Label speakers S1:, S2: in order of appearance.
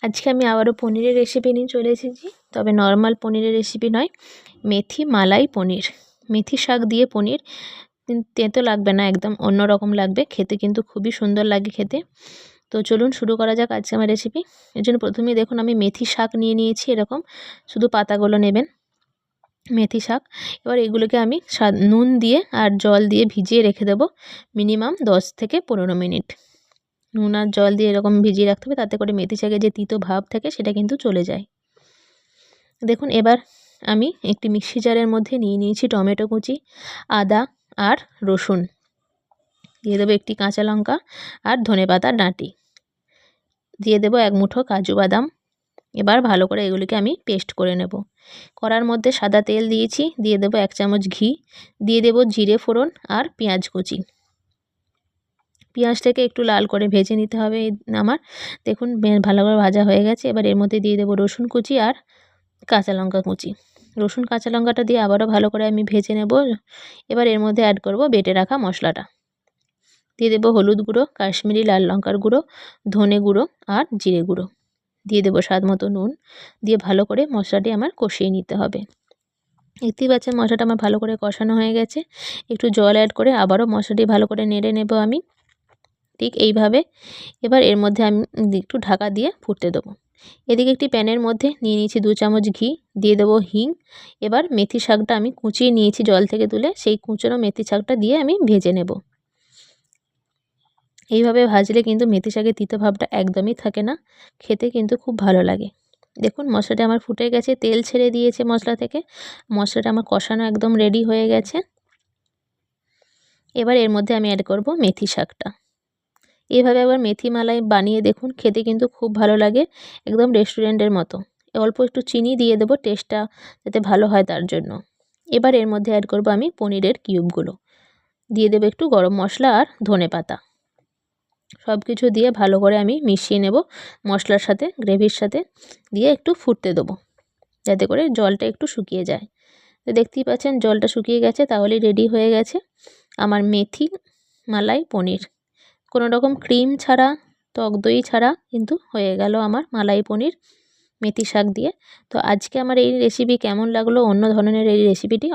S1: আজকে আমি আবারও পনিরের রেসিপি নিয়ে চলে এসেছি, তবে নর্মাল পনিরের রেসিপি নয়, মেথি মালাই পনির। মেথি শাক দিয়ে পনির তেঁতো লাগবে না, একদম অন্য রকম লাগবে খেতে, কিন্তু খুবই সুন্দর লাগে খেতে। তো চলুন শুরু করা যাক আজকে আমার রেসিপি। এর জন্য প্রথমেই দেখুন আমি মেথি শাক নিয়ে নিয়েছি, এরকম শুধু পাতাগুলো নেবেন মেথি শাক। এবার এগুলোকে আমি নুন দিয়ে আর জল দিয়ে ভিজিয়ে রেখে দেবো মিনিমাম 10 থেকে 15 মিনিট। নুন আর জল দিয়ে এরকম ভিজিয়ে রাখতে হবে, তাতে করে মেথি শাকের যে তিতো ভাব থাকে সেটা কিন্তু চলে যায়। দেখুন এবার আমি একটি মিক্সি জারের মধ্যে নিয়ে নিয়েছি টমেটো কুচি, আদা আর রসুন, দিয়ে দেবো একটি কাঁচা লঙ্কা আর ধনেপাতার ডাঁটি, দিয়ে দেবো 1 মুঠো কাজু বাদাম। এবার ভালো করে এগুলিকে আমি পেস্ট করে নেব। কড়ার মধ্যে সাদা তেল দিয়েছি, দিয়ে দেবো 1 চামচ ঘি, দিয়ে দেবো জিরে ফোড়ন আর পেঁয়াজ কুচি। পেঁয়াজটাকে একটু লাল করে ভেজে নিতে হবে আমার। দেখুন ভালো করে ভাজা হয়ে গেছে। এবার এর মধ্যে দিয়ে দেবো রসুন কুচি আর কাঁচা লঙ্কা কুচি। রসুন কাঁচা লঙ্কাটা দিয়ে আবারও ভালো করে আমি ভেজে নেব। এবার এর মধ্যে অ্যাড করব বেটে রাখা মশলাটা। দিয়ে দেবো হলুদ গুঁড়ো, কাশ্মীরি লাল লঙ্কার গুঁড়ো, ধনে গুঁড়ো আর জিরে গুঁড়ো, দিয়ে দেবো স্বাদ মতো নুন, দিয়ে ভালো করে মশলাটি আমার কষিয়ে নিতে হবে। দেখতেই পাচ্ছেন মশলাটা আমার ভালো করে কষানো হয়ে গেছে। একটু জল অ্যাড করে আবারও মশলাটি ভালো করে নেড়ে নেব আমি, ঠিক এইভাবে। এবার এর মধ্যে আমি একটু ঢাকা দিয়ে ফুটতে দেবো। এদিকে একটি প্যানের মধ্যে নিয়ে নিয়েছি 2 চামচ ঘি, দিয়ে দেবো হিং। এবার মেথি শাকটা আমি কুচিয়ে নিয়েছি জল থেকে তুলে, সেই কুচনো মেথি শাকটা দিয়ে আমি ভেজে নেব। এইভাবে ভাজলে কিন্তু মেথি শাকের তিতো ভাবটা একদমই থাকে না, খেতে কিন্তু খুব ভালো লাগে। দেখুন মশলাটা আমার ফুটে গেছে, তেল ছেড়ে দিয়েছে মশলা থেকে, মশলাটা আমার কষানো একদম রেডি হয়ে গেছে। এবার এর মধ্যে আমি অ্যাড করব মেথি শাকটা। এইভাবে আবার মেথি মালাই বানিয়ে দেখুন, খেতে কিন্তু খুব ভালো লাগে, একদম রেস্টুরেন্টের মতো। অল্প একটু চিনি দিয়ে দেবো টেস্টটা যাতে ভালো হয় তার জন্য। এবার এর মধ্যে অ্যাড করব আমি পনিরের কিউবগুলো, দিয়ে দেবো একটু গরম মশলা আর ধনেপাতা। সব কিছু দিয়ে ভালো করে আমি মিশিয়ে নেব মশলার সাথে, গ্রেভির সাথে, দিয়ে একটু ফুটতে দেবো যাতে করে জলটা একটু শুকিয়ে যায়। তো দেখতেই পাচ্ছেন জলটা শুকিয়ে গেছে, তাহলেই রেডি হয়ে গেছে আমার মেথি মালাই পনির। কোনো রকম ক্রিম ছাড়া, টক দই ছাড়া কিন্তু হয়ে গেল আমার মালাই পনির মেথি শাক দিয়ে। তো আজকে আমার এই রেসিপি কেমন লাগলো, অন্য ধরনের এই রেসিপিটি